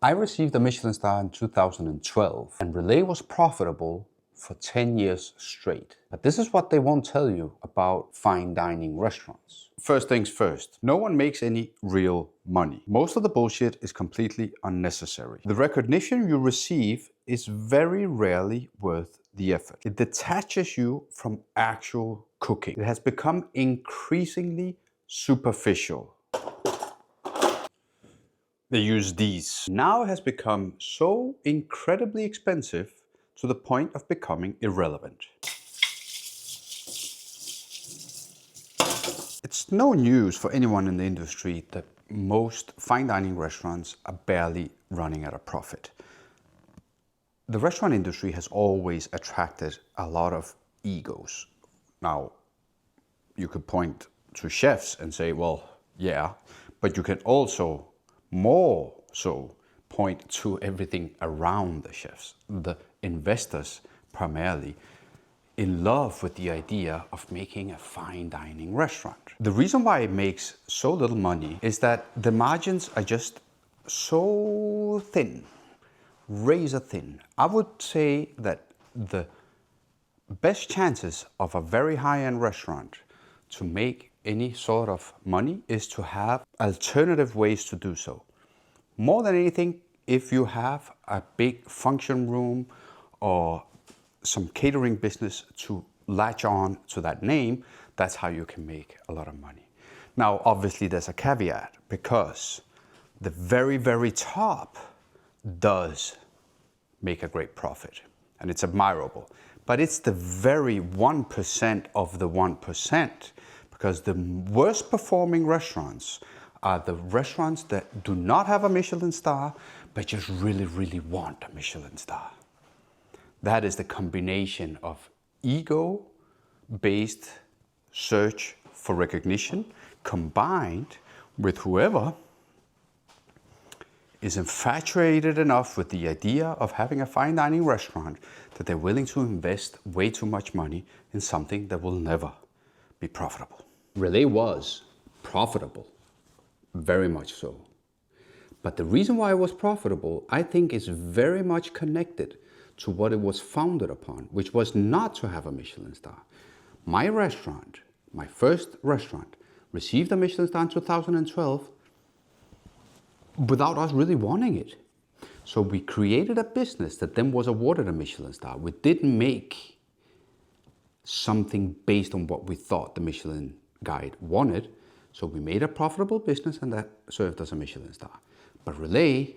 I received a Michelin star in 2012 and Relæ was profitable for 10 years straight. But this is what they won't tell you about fine dining restaurants. First things first, no one makes any real money. Most of the bullshit is completely unnecessary. The recognition you receive is very rarely worth the effort. It detaches you from actual cooking. It has become increasingly superficial. They use these. Now it has become so incredibly expensive to the point of becoming irrelevant. It's no news for anyone in the industry that most fine dining restaurants are barely running at a profit. The restaurant industry has always attracted a lot of egos. Now, you could point to chefs and say, well, yeah, but you can also more so point to everything around the chefs, the investors primarily, in love with the idea of making a fine dining restaurant. The reason why it makes so little money is that the margins are just so thin, razor thin. I would say that the best chances of a very high-end restaurant to make any sort of money is to have alternative ways to do so. More than anything, if you have a big function room or some catering business to latch on to that name, that's how you can make a lot of money. Now, obviously there's a caveat because the very, very top does make a great profit and it's admirable. But it's the very 1% of the 1%, because the worst performing restaurants are the restaurants that do not have a Michelin star, but just really, really want a Michelin star. That is the combination of ego-based search for recognition combined with whoever is infatuated enough with the idea of having a fine dining restaurant that they're willing to invest way too much money in something that will never be profitable. Relæ was profitable, very much so. But the reason why it was profitable, I think, is very much connected to what it was founded upon, which was not to have a Michelin star. My restaurant, my first restaurant, received a Michelin star in 2012 without us really wanting it. So we created a business that then was awarded a Michelin star. We didn't make something based on what we thought the Michelin guide wanted. So we made a profitable business and that served as a Michelin star. But Relæ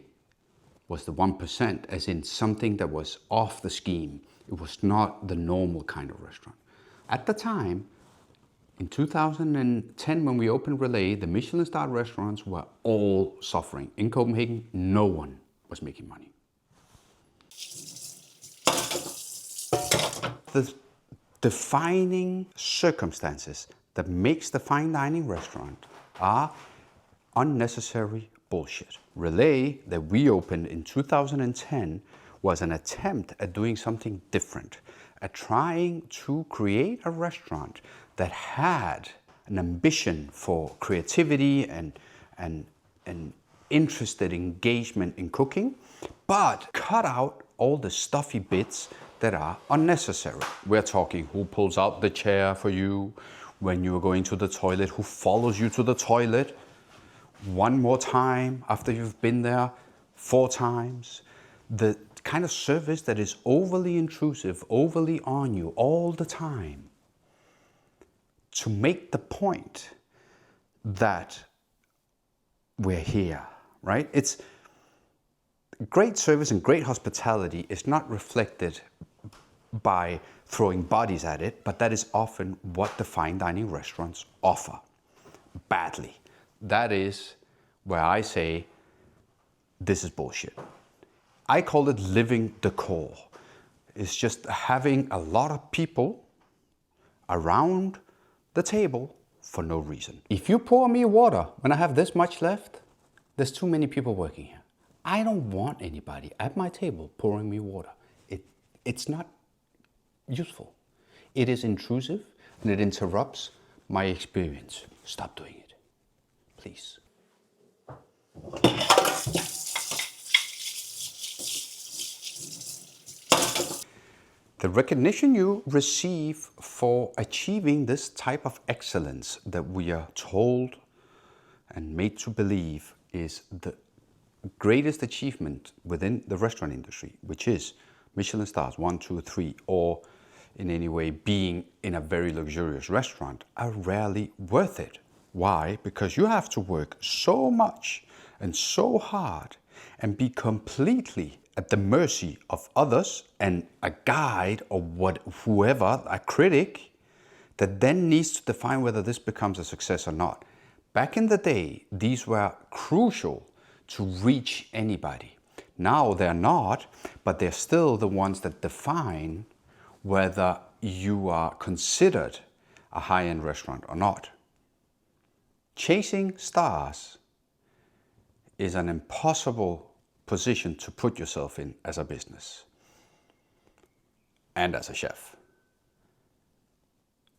was the 1%, as in something that was off the scheme. It was not the normal kind of restaurant. At the time, in 2010, when we opened Relæ, the Michelin star restaurants were all suffering. In Copenhagen, no one was making money. The defining circumstances that makes the fine dining restaurant are unnecessary bullshit. Relæ, that we opened in 2010, was an attempt at doing something different, at trying to create a restaurant that had an ambition for creativity and interested engagement in cooking, but cut out all the stuffy bits that are unnecessary. We're talking who pulls out the chair for you when you're going to the toilet, who follows you to the toilet one more time after you've been there 4 times. The kind of service that is overly intrusive, overly on you all the time, to make the point that we're here, right? It's great service and great hospitality is not reflected by throwing bodies at it, but that is often what the fine dining restaurants offer badly. That is where I say, this is bullshit. I call it living decor. It's just having a lot of people around the table for no reason. If you pour me water when I have this much left, there's too many people working here. I don't want anybody at my table pouring me water. It's not useful. It is intrusive and it interrupts my experience. Stop doing it, please. the recognition you receive for achieving this type of excellence that we are told and made to believe is the greatest achievement within the restaurant industry, which is Michelin stars 1, 2, 3, or in any way being in a very luxurious restaurant, are rarely worth it. Why? Because you have to work so much and so hard and be completely at the mercy of others and a guide or whoever, a critic, that then needs to define whether this becomes a success or not. Back in the day, these were crucial to reach anybody. Now they're not, but they're still the ones that define whether you are considered a high-end restaurant or not. Chasing stars is an impossible position to put yourself in as a business and as a chef.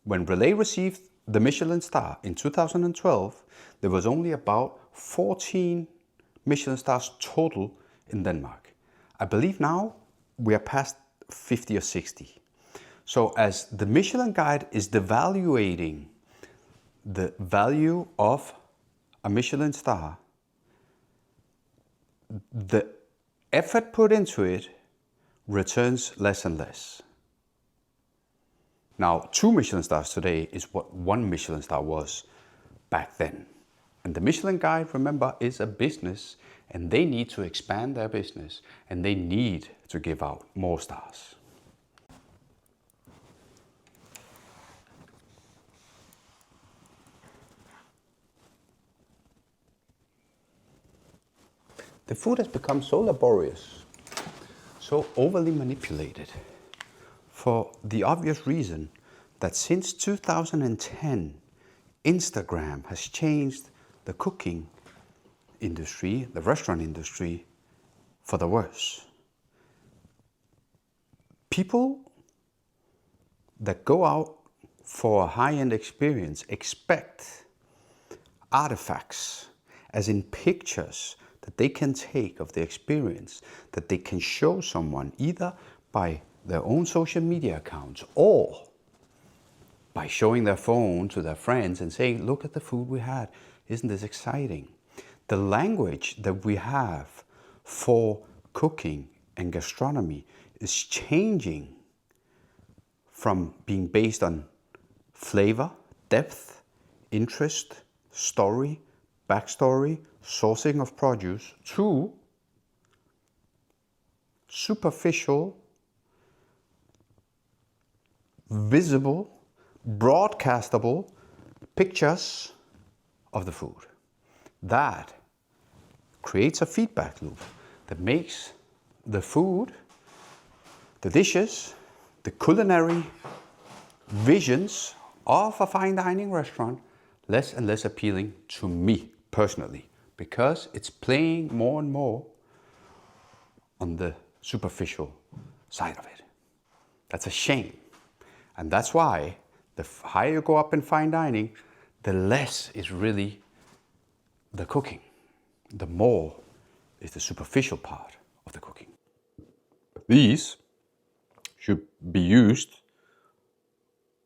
When Relæ received the Michelin star in 2012, there was only about 14 Michelin stars total in Denmark. I believe now we are past 50 or 60. So as the Michelin guide is devaluating the value of a Michelin star, the effort put into it returns less and less. Now, 2 Michelin stars today is what 1 Michelin star was back then. And the Michelin guide, remember, is a business, and they need to expand their business, and they need to give out more stars. The food has become so laborious, so overly manipulated, for the obvious reason that since 2010, Instagram has changed the cooking industry, the restaurant industry, for the worse. People that go out for a high-end experience expect artifacts, as in pictures, that they can take of the experience, that they can show someone either by their own social media accounts or by showing their phone to their friends and saying, look at the food we had, isn't this exciting? The language that we have for cooking and gastronomy is changing from being based on flavor, depth, interest, story, backstory, sourcing of produce, to superficial, visible, broadcastable pictures of the food. That creates a feedback loop that makes the food, the dishes, the culinary visions of a fine dining restaurant less and less appealing to me personally, because it's playing more and more on the superficial side of it. That's a shame. And that's why the higher you go up in fine dining, the less is really the cooking. The more is the superficial part of the cooking. These should be used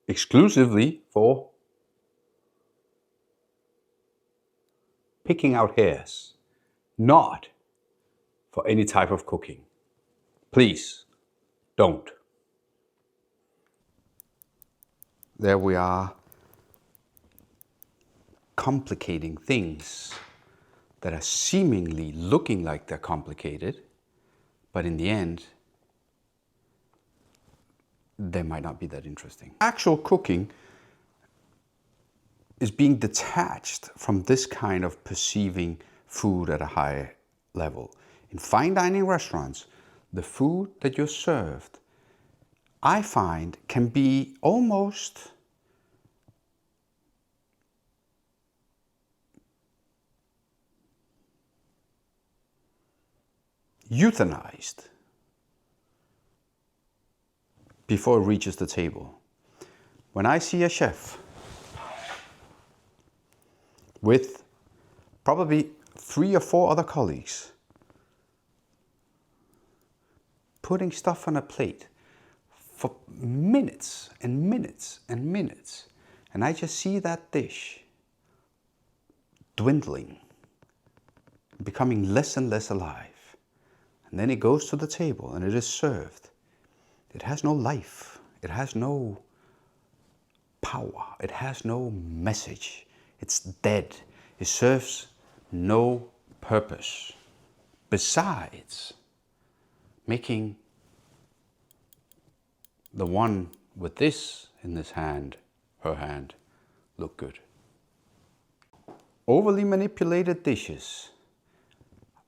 exclusively for picking out hairs, not for any type of cooking. Please, don't. There we are, complicating things that are seemingly looking like they're complicated, but in the end, they might not be that interesting. Actual cooking is being detached from this kind of perceiving food at a high level. In fine dining restaurants, the food that you're served, I find, can be almost euthanized before it reaches the table. When I see a chef with probably 3 or 4 other colleagues putting stuff on a plate for minutes and minutes and minutes. And I just see that dish dwindling, becoming less and less alive. And then it goes to the table and it is served. It has no life. It has no power. It has no message. It's dead. It serves no purpose besides making the one with this in this hand, her hand, look good. Overly manipulated dishes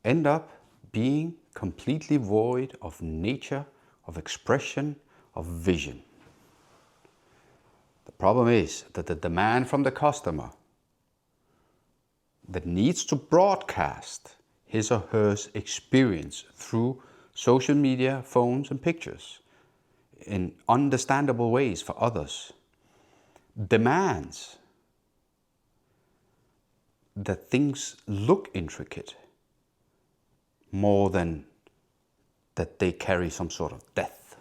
end up being completely void of nature, of expression, of vision. The problem is that the demand from the customer that needs to broadcast his or her experience through social media, phones and pictures in understandable ways for others demands that things look intricate more than that they carry some sort of depth.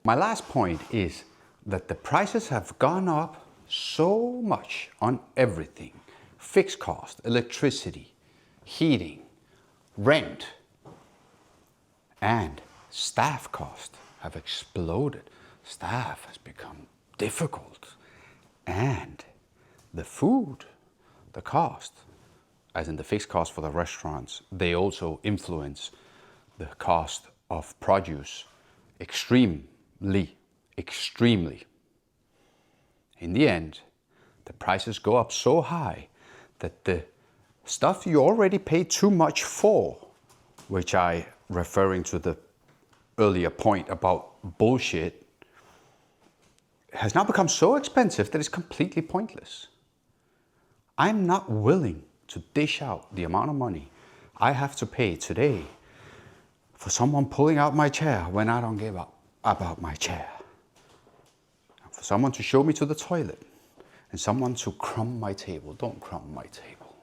My last point is that the prices have gone up so much on everything. Fixed cost, electricity, heating, rent, and staff costs have exploded. Staff has become difficult. And the food, the cost, as in the fixed cost for the restaurants, they also influence the cost of produce extremely. In the end, the prices go up so high that the stuff you already paid too much for, which I, referring to the earlier point about bullshit, has now become so expensive that it's completely pointless. I'm not willing to dish out the amount of money I have to pay today for someone pulling out my chair when I don't give up about my chair. For someone to show me to the toilet and someone to crumb my table. Don't crumb my table.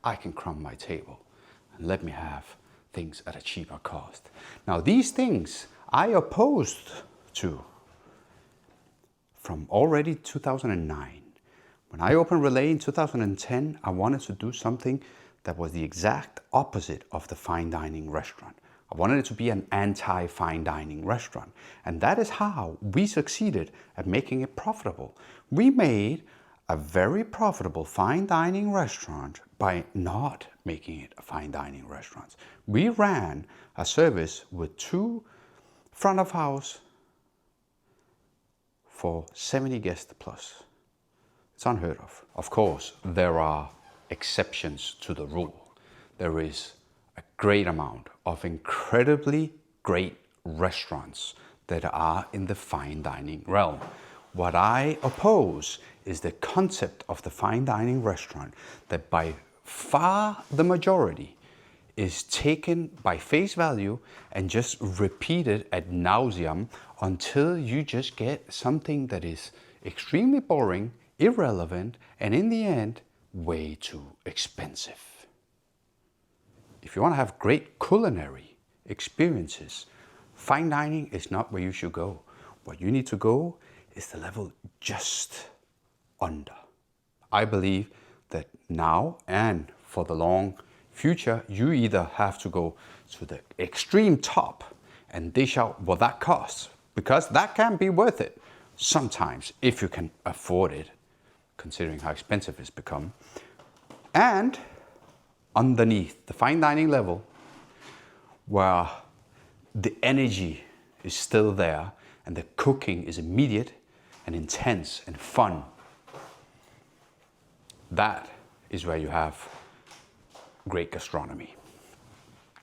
I can crumb my table and let me have things at a cheaper cost. Now these things I opposed to from already 2009. When I opened Relæ in 2010, I wanted to do something that was the exact opposite of the fine dining restaurant. I wanted it to be an anti-fine dining restaurant. And that is how we succeeded at making it profitable. We made a very profitable fine dining restaurant by not making it a fine dining restaurant. We ran a service with 2 front of house for 70 guests plus. It's unheard of. Of course, there are exceptions to the rule. There is a great amount of incredibly great restaurants that are in the fine dining realm. What I oppose is the concept of the fine dining restaurant that by far the majority is taken by face value and just repeated ad nauseum until you just get something that is extremely boring, irrelevant, and in the end, way too expensive. If you want to have great culinary experiences, fine dining is not where you should go. What you need to go is the level just under. I believe that now and for the long future, you either have to go to the extreme top and dish out what that costs, because that can be worth it sometimes if you can afford it, considering how expensive it's become. And underneath the fine dining level, where the energy is still there and the cooking is immediate and intense and fun, that is where you have great gastronomy.